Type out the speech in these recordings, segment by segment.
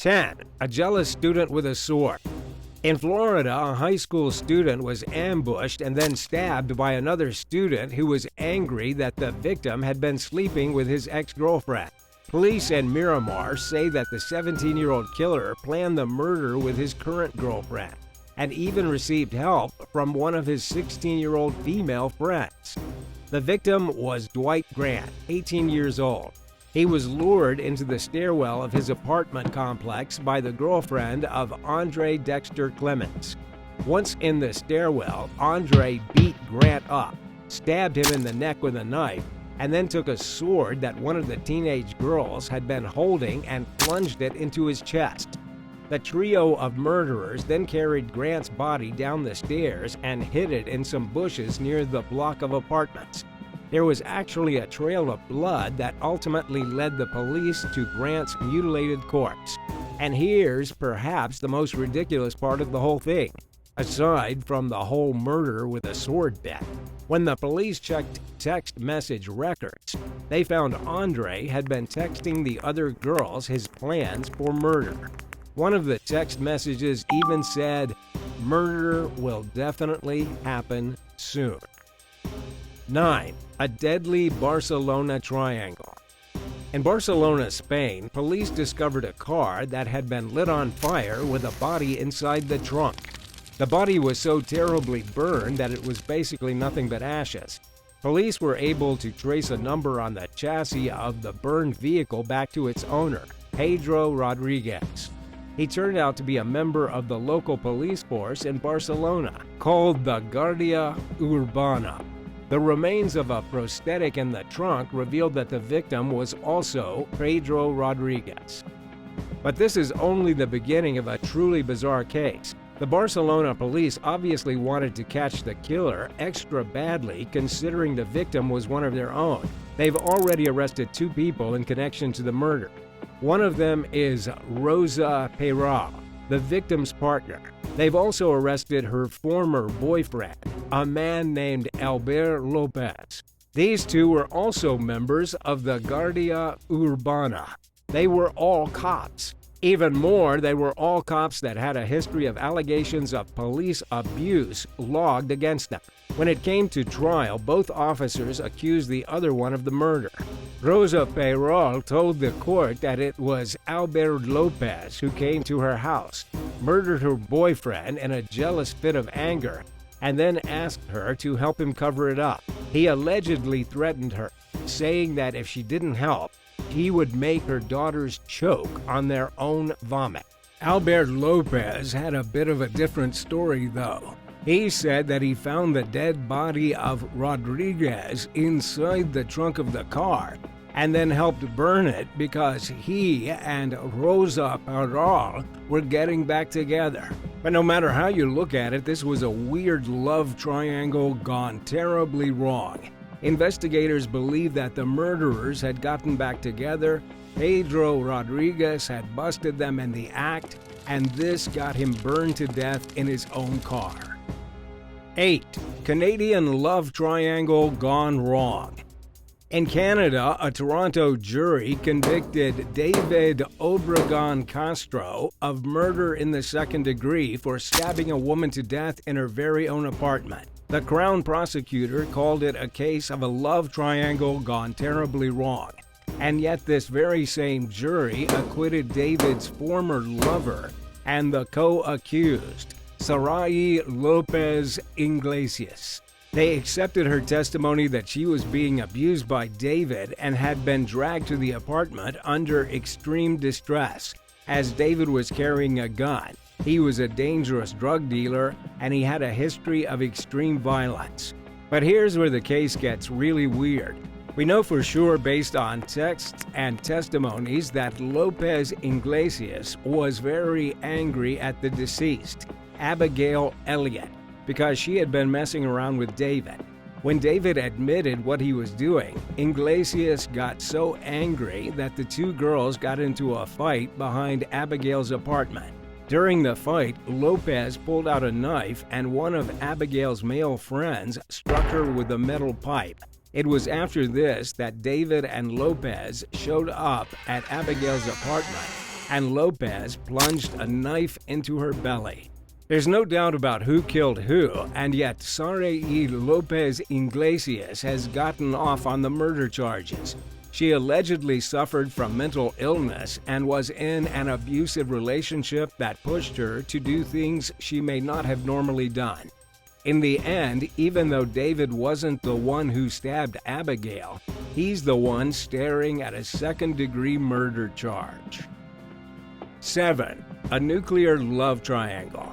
10. A jealous student with a sword. In Florida, a high school student was ambushed and then stabbed by another student who was angry that the victim had been sleeping with his ex-girlfriend. Police in Miramar say that the 17-year-old killer planned the murder with his current girlfriend and even received help from one of his 16-year-old female friends. The victim was Dwight Grant, 18 years old. He was lured into the stairwell of his apartment complex by the girlfriend of Andre Dexter Clemens. Once in the stairwell, Andre beat Grant up, stabbed him in the neck with a knife, and then took a sword that one of the teenage girls had been holding and plunged it into his chest. The trio of murderers then carried Grant's body down the stairs and hid it in some bushes near the block of apartments. There was actually a trail of blood that ultimately led the police to Grant's mutilated corpse. And here's perhaps the most ridiculous part of the whole thing, aside from the whole murder with a sword bit. When the police checked text message records, they found Andre had been texting the other girls his plans for murder. One of the text messages even said, "Murder will definitely happen soon." 9. A deadly Barcelona triangle. In Barcelona, Spain, police discovered a car that had been lit on fire with a body inside the trunk. The body was so terribly burned that it was basically nothing but ashes. Police were able to trace a number on the chassis of the burned vehicle back to its owner, Pedro Rodriguez. He turned out to be a member of the local police force in Barcelona, called the Guardia Urbana. The remains of a prosthetic in the trunk revealed that the victim was also Pedro Rodriguez. But this is only the beginning of a truly bizarre case. The Barcelona police obviously wanted to catch the killer extra badly, considering the victim was one of their own. They've already arrested 2 people in connection to the murder. One of them is Rosa Peral, the victim's partner. They've also arrested her former boyfriend, a man named Albert Lopez. These 2 were also members of the Guardia Urbana. They were all cops. Even more, they were all cops that had a history of allegations of police abuse logged against them. When it came to trial, both officers accused the other one of the murder. Rosa Peral told the court that it was Albert Lopez who came to her house, murdered her boyfriend in a jealous fit of anger, and then asked her to help him cover it up. He allegedly threatened her, saying that if she didn't help, he would make her daughters choke on their own vomit. Albert Lopez had a bit of a different story, though. He said that he found the dead body of Rodriguez inside the trunk of the car and then helped burn it because he and Rosa Peral were getting back together. But no matter how you look at it, this was a weird love triangle gone terribly wrong. Investigators believe that the murderers had gotten back together, Pedro Rodriguez had busted them in the act, and this got him burned to death in his own car. 8. Canadian love triangle gone wrong. In Canada, a Toronto jury convicted David Obregon Castro of murder in the second degree for stabbing a woman to death in her very own apartment. The Crown prosecutor called it a case of a love triangle gone terribly wrong. And yet this very same jury acquitted David's former lover and the co-accused, Sarai Lopez Iglesias. They accepted her testimony that she was being abused by David and had been dragged to the apartment under extreme distress, as David was carrying a gun. He was a dangerous drug dealer, and he had a history of extreme violence. But here's where the case gets really weird. We know for sure, based on texts and testimonies, that Lopez Iglesias was very angry at the deceased, Abigail Elliott, because she had been messing around with David. When David admitted what he was doing, Iglesias got so angry that the 2 girls got into a fight behind Abigail's apartment. During the fight, Lopez pulled out a knife and one of Abigail's male friends struck her with a metal pipe. It was after this that David and Lopez showed up at Abigail's apartment and Lopez plunged a knife into her belly. There's no doubt about who killed who, and yet Sara Y. Lopez Iglesias has gotten off on the murder charges. She allegedly suffered from mental illness and was in an abusive relationship that pushed her to do things she may not have normally done. In the end, even though David wasn't the one who stabbed Abigail, he's the one staring at a second-degree murder charge. 7. A nuclear love triangle.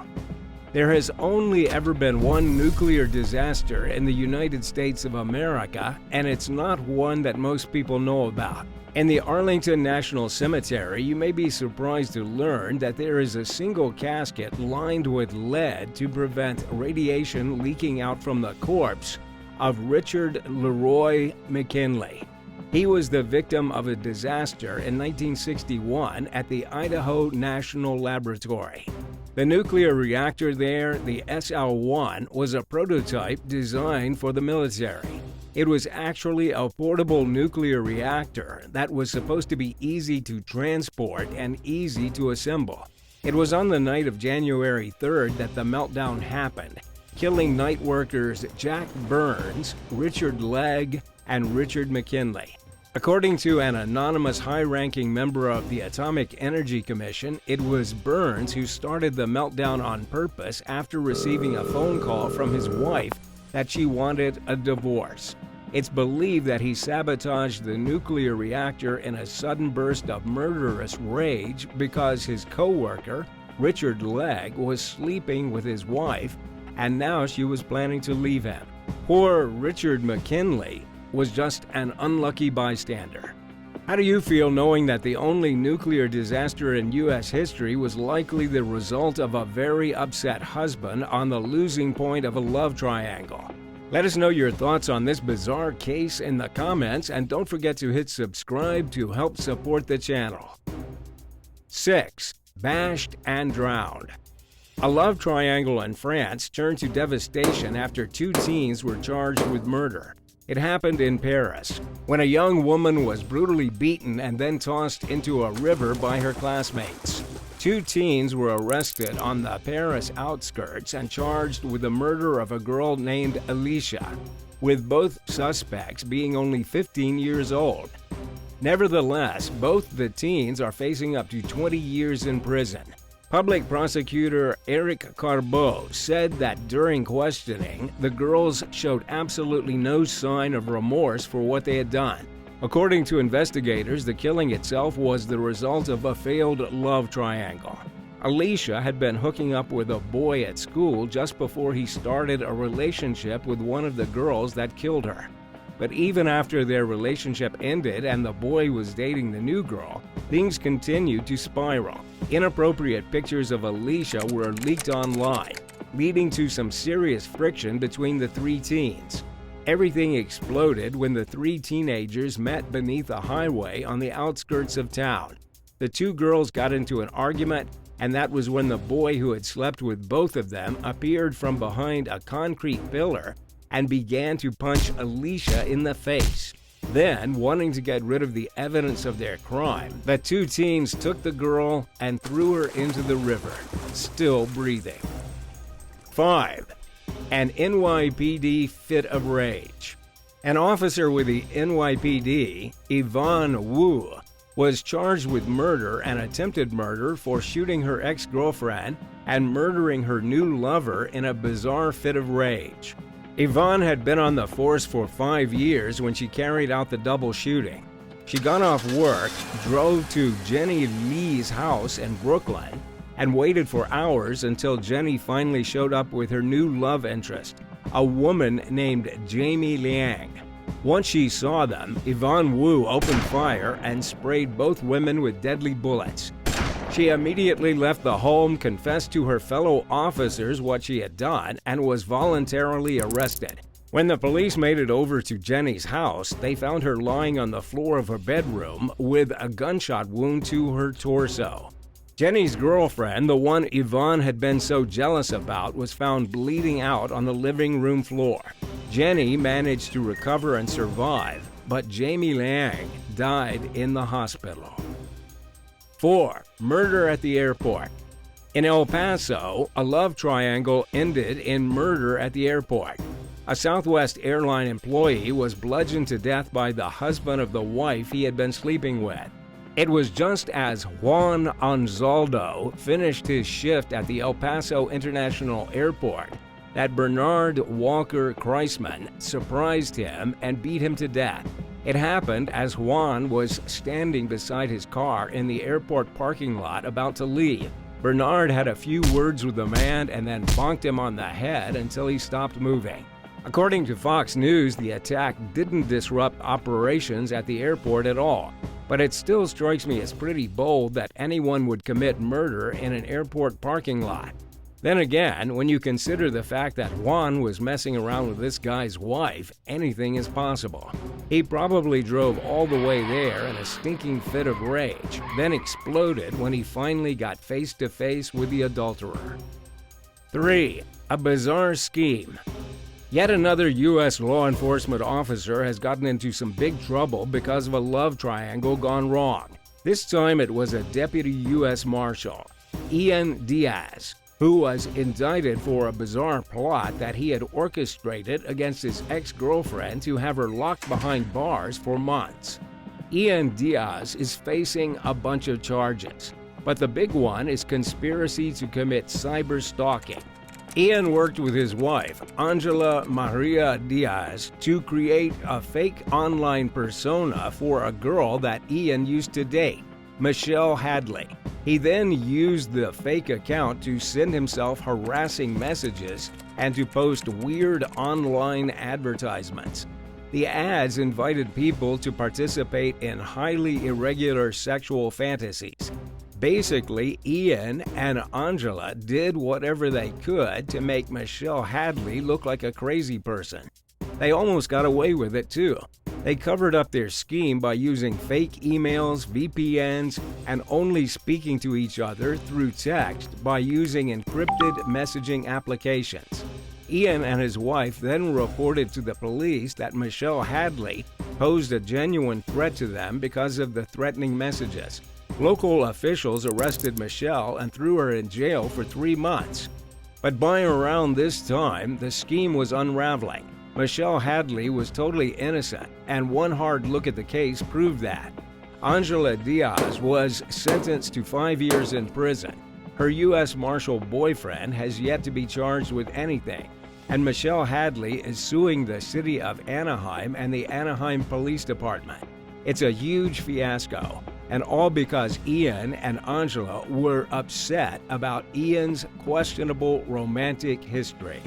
There has only ever been one nuclear disaster in the United States of America, and it's not one that most people know about. In the Arlington National Cemetery, you may be surprised to learn that there is a single casket lined with lead to prevent radiation leaking out from the corpse of Richard Leroy McKinley. He was the victim of a disaster in 1961 at the Idaho National Laboratory. The nuclear reactor there, the SL-1, was a prototype designed for the military. It was actually a portable nuclear reactor that was supposed to be easy to transport and easy to assemble. It was on the night of January 3rd that the meltdown happened, killing night workers Jack Burns, Richard Legg, and Richard McKinley. According to an anonymous high-ranking member of the Atomic Energy Commission, it was Burns who started the meltdown on purpose after receiving a phone call from his wife that she wanted a divorce. It's believed that he sabotaged the nuclear reactor in a sudden burst of murderous rage because his co-worker, Richard Legg, was sleeping with his wife, and now she was planning to leave him. Poor Richard McKinley was just an unlucky bystander. How do you feel knowing that the only nuclear disaster in U.S. history was likely the result of a very upset husband on the losing point of a love triangle? Let us know your thoughts on this bizarre case in the comments, and don't forget to hit subscribe to help support the channel. 6. Bashed and drowned. A love triangle in France turned to devastation after two teens were charged with murder. It happened in Paris, when a young woman was brutally beaten and then tossed into a river by her classmates. Two teens were arrested on the Paris outskirts and charged with the murder of a girl named Alicia, with both suspects being only 15 years old. Nevertheless, both the teens are facing up to 20 years in prison. Public prosecutor Eric Carbeau said that during questioning, the girls showed absolutely no sign of remorse for what they had done. According to investigators, the killing itself was the result of a failed love triangle. Alicia had been hooking up with a boy at school just before he started a relationship with one of the girls that killed her. But even after their relationship ended and the boy was dating the new girl, things continued to spiral. Inappropriate pictures of Alicia were leaked online, leading to some serious friction between the three teens. Everything exploded when the three teenagers met beneath a highway on the outskirts of town. The two girls got into an argument, and that was when the boy who had slept with both of them appeared from behind a concrete pillar and began to punch Alicia in the face. Then, wanting to get rid of the evidence of their crime, the two teens took the girl and threw her into the river, still breathing. 5. An NYPD fit of rage. An officer with the NYPD, Yvonne Wu, was charged with murder and attempted murder for shooting her ex-girlfriend and murdering her new lover in a bizarre fit of rage. Yvonne had been on the force for 5 years when she carried out the double shooting. She got off work, drove to Jenny Lee's house in Brooklyn, and waited for hours until Jenny finally showed up with her new love interest, a woman named Jamie Liang. Once she saw them, Yvonne Wu opened fire and sprayed both women with deadly bullets. She immediately left the home, confessed to her fellow officers what she had done, and was voluntarily arrested. When the police made it over to Jenny's house, they found her lying on the floor of her bedroom with a gunshot wound to her torso. Jenny's girlfriend, the one Yvonne had been so jealous about, was found bleeding out on the living room floor. Jenny managed to recover and survive, but Jamie Liang died in the hospital. 4. Murder at the airport. In El Paso, a love triangle ended in murder at the airport. A Southwest airline employee was bludgeoned to death by the husband of the wife he had been sleeping with. It was just as Juan Anzaldo finished his shift at the El Paso International Airport that Bernard Walker Kreisman surprised him and beat him to death. It happened as Juan was standing beside his car in the airport parking lot about to leave. Bernard had a few words with the man and then bonked him on the head until he stopped moving. According to Fox News, the attack didn't disrupt operations at the airport at all, but it still strikes me as pretty bold that anyone would commit murder in an airport parking lot. Then again, when you consider the fact that Juan was messing around with this guy's wife, anything is possible. He probably drove all the way there in a stinking fit of rage, then exploded when he finally got face to face with the adulterer. 3. A bizarre scheme. Yet another U.S. law enforcement officer has gotten into some big trouble because of a love triangle gone wrong. This time it was a deputy U.S. Marshal, Ian Diaz, who was indicted for a bizarre plot that he had orchestrated against his ex-girlfriend to have her locked behind bars for months. Ian Diaz is facing a bunch of charges, but the big one is conspiracy to commit cyber stalking. Ian worked with his wife, Angela Maria Diaz, to create a fake online persona for a girl that Ian used to date, Michelle Hadley. He then used the fake account to send himself harassing messages and to post weird online advertisements. The ads invited people to participate in highly irregular sexual fantasies. Basically, Ian and Angela did whatever they could to make Michelle Hadley look like a crazy person. They almost got away with it too. They covered up their scheme by using fake emails, VPNs, and only speaking to each other through text by using encrypted messaging applications. Ian and his wife then reported to the police that Michelle Hadley posed a genuine threat to them because of the threatening messages. Local officials arrested Michelle and threw her in jail for 3 months. But by around this time, the scheme was unraveling. Michelle Hadley was totally innocent, and one hard look at the case proved that. Angela Diaz was sentenced to 5 years in prison. Her U.S. Marshal boyfriend has yet to be charged with anything, and Michelle Hadley is suing the city of Anaheim and the Anaheim Police Department. It's a huge fiasco, and all because Ian and Angela were upset about Ian's questionable romantic history.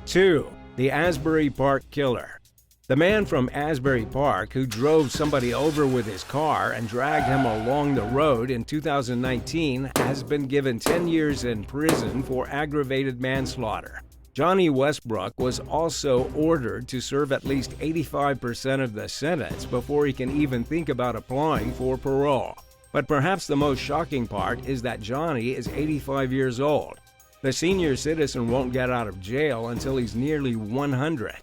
2. The Asbury Park Killer. The man from Asbury Park who drove somebody over with his car and dragged him along the road in 2019 has been given 10 years in prison for aggravated manslaughter. Johnny Westbrook was also ordered to serve at least 85% of the sentence before he can even think about applying for parole. But perhaps the most shocking part is that Johnny is 85 years old. The senior citizen won't get out of jail until he's nearly 100,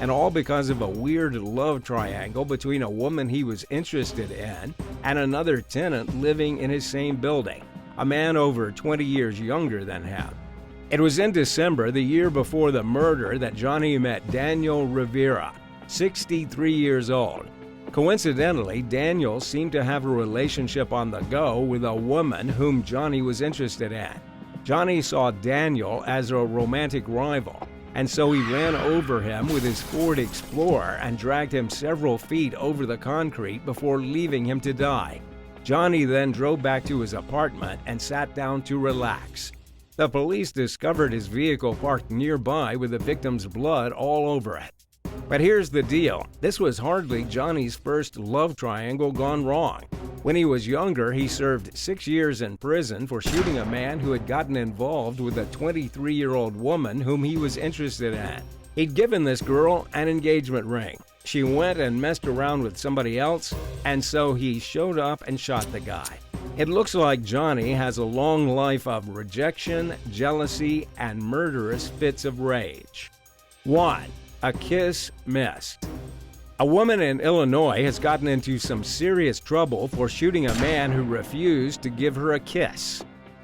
and all because of a weird love triangle between a woman he was interested in and another tenant living in his same building, a man over 20 years younger than him. It was in December, the year before the murder, that Johnny met Daniel Rivera, 63 years old. Coincidentally, Daniel seemed to have a relationship on the go with a woman whom Johnny was interested in. Johnny saw Daniel as a romantic rival, and so he ran over him with his Ford Explorer and dragged him several feet over the concrete before leaving him to die. Johnny then drove back to his apartment and sat down to relax. The police discovered his vehicle parked nearby with the victim's blood all over it. But here's the deal. This was hardly Johnny's first love triangle gone wrong. When he was younger, he served 6 years in prison for shooting a man who had gotten involved with a 23-year-old woman whom he was interested in. He'd given this girl an engagement ring. She went and messed around with somebody else, and so he showed up and shot the guy. It looks like Johnny has a long life of rejection, jealousy, and murderous fits of rage. 1. A kiss missed. A woman in Illinois has gotten into some serious trouble for shooting a man who refused to give her a kiss.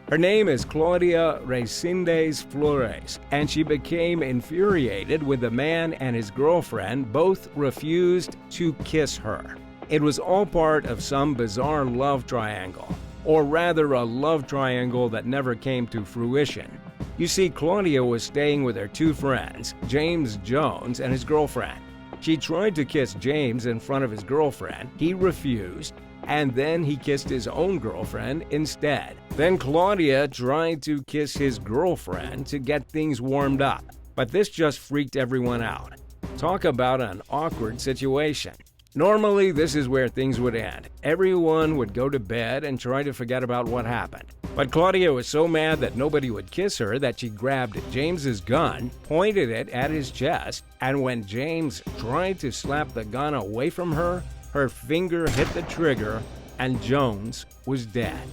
Her name is Claudia Resendez Flores, and she became infuriated when the man and his girlfriend both refused to kiss her. It was all part of some bizarre love triangle, or rather a love triangle that never came to fruition. You see, Claudia was staying with her two friends, James Jones and his girlfriend. She tried to kiss James in front of his girlfriend. He refused, and then he kissed his own girlfriend instead. Then Claudia tried to kiss his girlfriend to get things warmed up, but this just freaked everyone out. Talk about an awkward situation. Normally, this is where things would end. Everyone would go to bed and try to forget about what happened. But Claudia was so mad that nobody would kiss her that she grabbed James's gun, pointed it at his chest, and when James tried to slap the gun away from her, her finger hit the trigger and Jones was dead.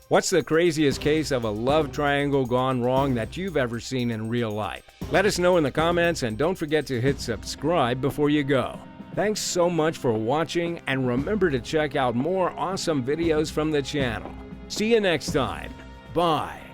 What's the craziest case of a love triangle gone wrong that you've ever seen in real life? Let us know in the comments, and don't forget to hit subscribe before you go. Thanks so much for watching, and remember to check out more awesome videos from the channel. See you next time. Bye.